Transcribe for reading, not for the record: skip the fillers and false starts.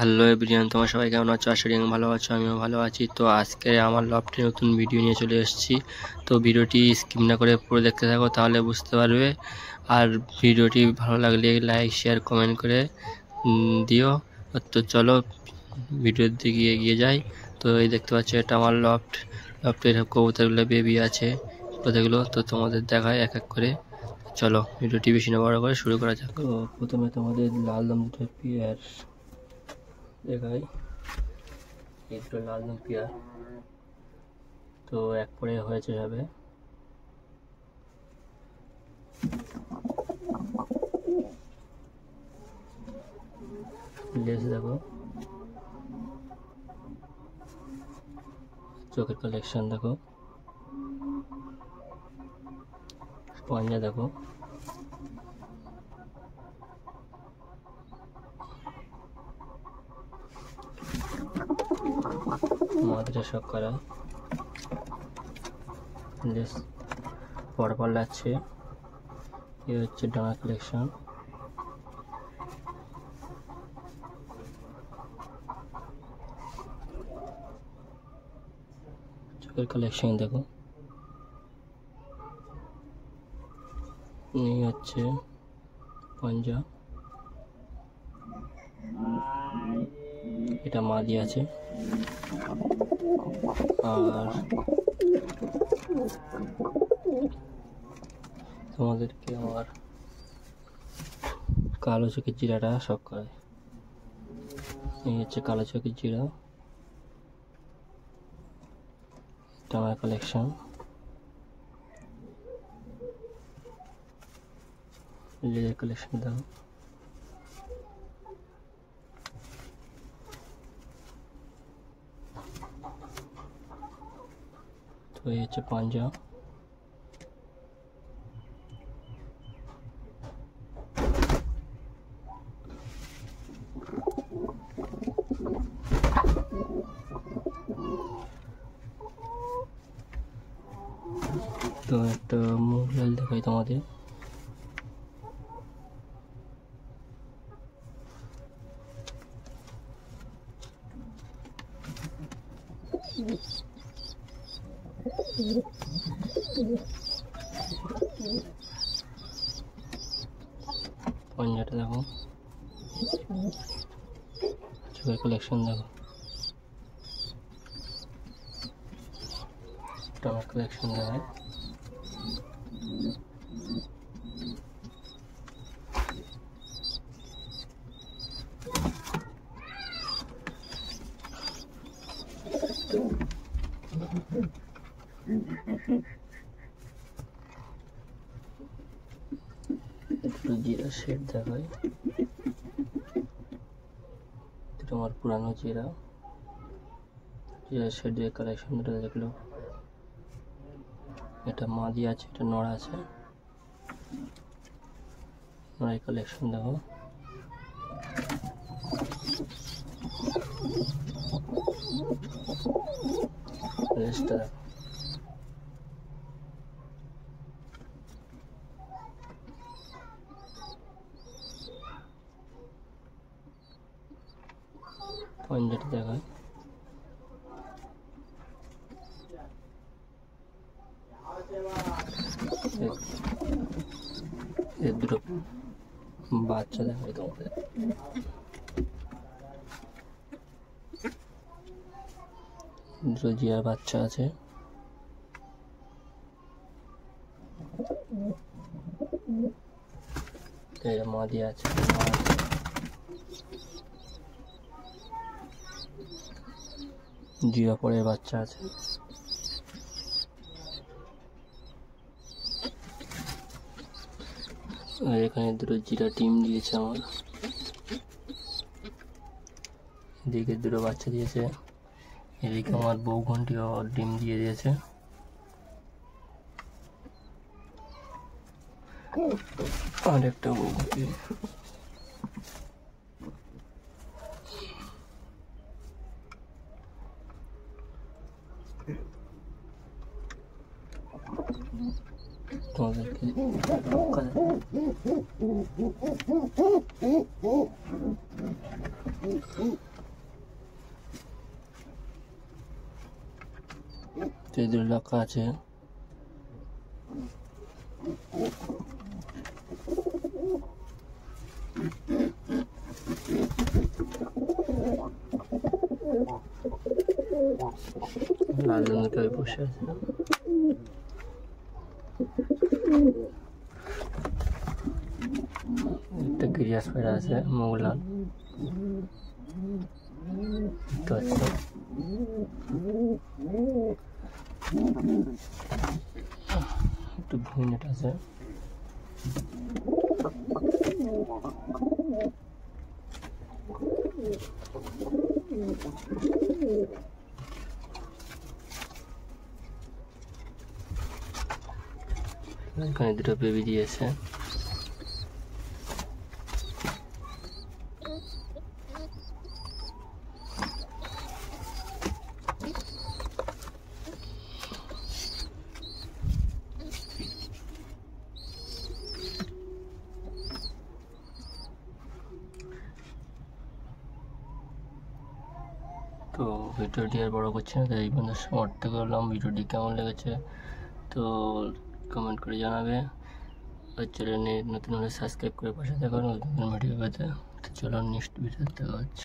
Hello everyone, তোমরা সবাই কেমন আছো? আশা করি ভালো আছো, আমিও ভালো আছি। তো আজকে আমার লফটে নতুন ভিডিও নিয়ে চলে এসেছি। তো ভিডিওটি স্কিপ না করে পুরো দেখতে থাকো, তাহলে বুঝতে পারবে। আর ভিডিওটি ভালো লাগলে লাইক শেয়ার কমেন্ট করে দিও। তো চলো ভিডিওর দিকে এগিয়ে যাই। তো এই দেখতে পাচ্ছ, এটা আমার লফটের কবুতরগুলো বেবি আছে কতগুলো, তো তোমাদের দেখায় এক এক করে। চলো ভিডিওটি বেশি না বড় করে শুরু করা যাক। তো প্রথমে তোমাদের লাল দম দুটো পেয়ার দেখাই। এই দুটো লাল দম পেয়ার, তো এক পরে হয়েছে যাবে। লেজ দেখো, চোখের কালেকশন দেখো, পাঞ্জা দেখো, মাদ্রা শখ করা, লেজ পরপর লাগছে। এ হচ্ছে ডানা কালেকশন, চোখের কালেকশন দেখো। এই হচ্ছে পাঞ্জা, এটা মাদি আছে। আর তোমাদেরকে আমার কালো চোখের জিরাটা শখ করে। এই হচ্ছে কালো চোখের জিরা, টানা কালেকশন, লেজার কালেকশন দাও। তো এই হচ্ছে পাঞ্জা, তো একটা মোবাইল দেখাই তোমাদের। পাঞ্জাটা দেখো, চোখের কালেকশন দেখো, টাওয়ার কালেকশন দেখায়। একটু জিরা শেড দেখায়, এটা আমার পুরানো জিরা শেডের কালেকশনটা দেখলো। এটা মাদি আছে, এটা নড়া আছে, নড়াই কালেকশন দেখো। লেজটা দেখো, পাঞ্জাটা দেখায়। এর দুটো বাচ্চা দেখায় তোমাদের। দুটো জিয়ার বাচ্চা আছে, মাদি আছে, জিয়া পরের বাচ্চা আছে। আর এখানে দুটো জিরা ডিম দিয়েছে আমার, এদিকে দুটো বাচ্চা দিয়েছে, এদিকে আমার বউ ঘন্টিও ডিম দিয়ে দিয়েছে। আর একটা বউ ঘন্টি, তোমাদেরকে তেঁতুল রাখা আছে। লাল রঙের বসে আছে। একটা গিরিয়াস পেড়া আছে মোগলাল একটু ভুইনেট আছে। এখানে দুটো বেবি দিয়েছে। তো ভিডিওটি আর বড় করছি না, তাই এই পর্যন্ত সমাপ্ত করলাম। ভিডিওটি কেমন লেগেছে তো কমেন্ট করে জানাবে। আর চ্যানেলে নতুন হলে সাবস্ক্রাইব করে পাশে থাকুন নতুন ভিডিও পেতে। তো চলো নেক্সট ভিডিওতে দেখা হচ্ছে।